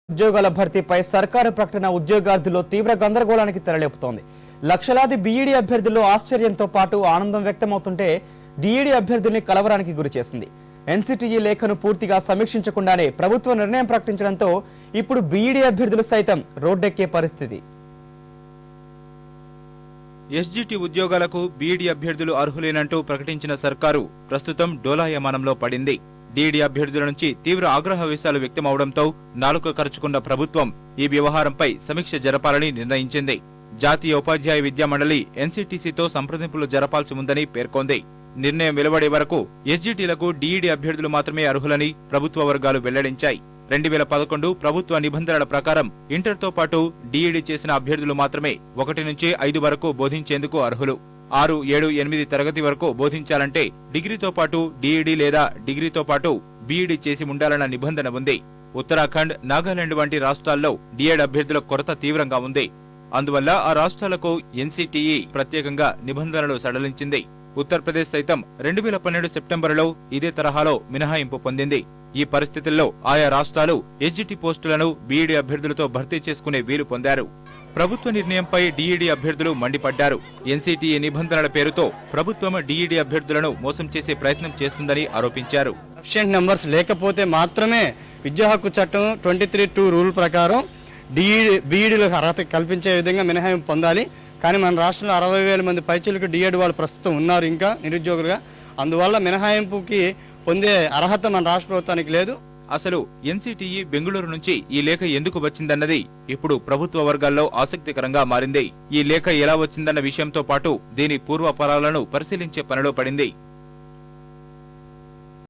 ఉద్యోగాల భర్తీపై సర్కారు ప్రకటన ఉద్యోగార్థుల్లో తీవ్ర గందరగోళానికి తెరలేపుతోంది. లక్షలాది బీఈడీ అభ్యర్థుల్లో ఆశ్చర్యంతో పాటు ఆనందం వ్యక్తమవుతుంటే డీఈడీ అభ్యర్థుల్ని కలవరానికి గురిచేసింది. ఎన్సీటీఈ లేఖను పూర్తిగా సమీక్షించకుండానే ప్రభుత్వ నిర్ణయం ప్రకటించడంతో ఇప్పుడు బీఈడీ అభ్యర్థులు సైతం రోడ్డెక్కే పరిస్థితి. ఎస్జీటీ ఉద్యోగాలకు బీఈడీ అభ్యర్థులు అర్హులేనంటూ ప్రకటించిన సర్కారు ప్రస్తుతం డోలాయమానంలో పడింది. డీఈడీ అభ్యర్థుల నుంచి తీవ్ర ఆగ్రహ వ్యక్తం వ్యక్తమవడంతో నాలుక ఖర్చుకున్న ప్రభుత్వం ఈ వ్యవహారంపై సమీక్ష జరపాలని నిర్ణయించింది. జాతీయ ఉపాధ్యాయ విద్యా మండలి ఎన్సీటీసీతో సంప్రదింపులు జరపాల్సి ఉందని పేర్కొంది. నిర్ణయం వెలువడే వరకు ఎస్జీటీలకు డీఈడీ అభ్యర్థులు మాత్రమే అర్హులని ప్రభుత్వ వర్గాలు వెల్లడించాయి. 2011 ప్రభుత్వ నిబంధనల ప్రకారం ఇంటర్తో పాటు డీఈడీ చేసిన అభ్యర్థులు మాత్రమే 1 నుంచి 5 వరకు బోధించేందుకు అర్హులు. 6, 7, 8 తరగతి వరకు బోధించాలంటే డిగ్రీతో పాటు డీఈడీ లేదా డిగ్రీతో పాటు బీఈడీ చేసి ఉండాలన్న నిబంధన ఉంది. ఉత్తరాఖండ్, నాగాలాండ్ వంటి రాష్ట్రాల్లో డీఎడ్ అభ్యర్థుల కొరత తీవ్రంగా ఉంది. అందువల్ల ఆ రాష్ట్రాలకు ఎన్సీటీఈ ప్రత్యేకంగా నిబంధనలు సడలించింది. ఉత్తరప్రదేశ్ సైతం 2012 సెప్టెంబరులో ఇదే తరహాలో మినహాయింపు పొందింది. ఈ పరిస్థితుల్లో ఆయా రాష్ట్రాలు ఎస్జీటీ పోస్టులను బీఈడీ అభ్యర్థులతో భర్తీ చేసుకునే వీలు పొందారు. ప్రభుత్వ నిర్ణయంపై డీఈడీ అభ్యర్థులు మండిపడ్డారు. ఎన్సీటీఈ నిబంధనల పేరుతో ప్రభుత్వం డీఈడీ అభ్యర్థులను మోసం చేసే ప్రయత్నం చేస్తుందని ఆరోపించారు. అబ్సెంట్ నంబర్స్ లేకపోతే మాత్రమే విద్యా హక్కు చట్టం 23(2) రూల్ ప్రకారం బీఈడీలకు అర్హత కల్పించే విధంగా మినహాయింపు పొందాలి. కానీ మన రాష్ట్రంలో 60,000 మంది పైచీలకు డీఎడ్ వాళ్ళు ప్రస్తుతం ఉన్నారు ఇంకా నిరుద్యోగులుగా. అందువల్ల మినహాయింపుకి పొందే అర్హత మన రాష్ట్ర ప్రభుత్వానికి లేదు. అసలు ఎన్సీటీఈ బెంగళూరు నుంచి ఈ లేఖ ఎందుకు వచ్చిందన్నది ఇప్పుడు ప్రభుత్వ వర్గాల్లో ఆసక్తికరంగా మారింది. ఈ లేఖ ఎలా వచ్చిందన్న విషయంతో పాటు దీని పూర్వపరాలను పరిశీలించే పనిలో పడింది.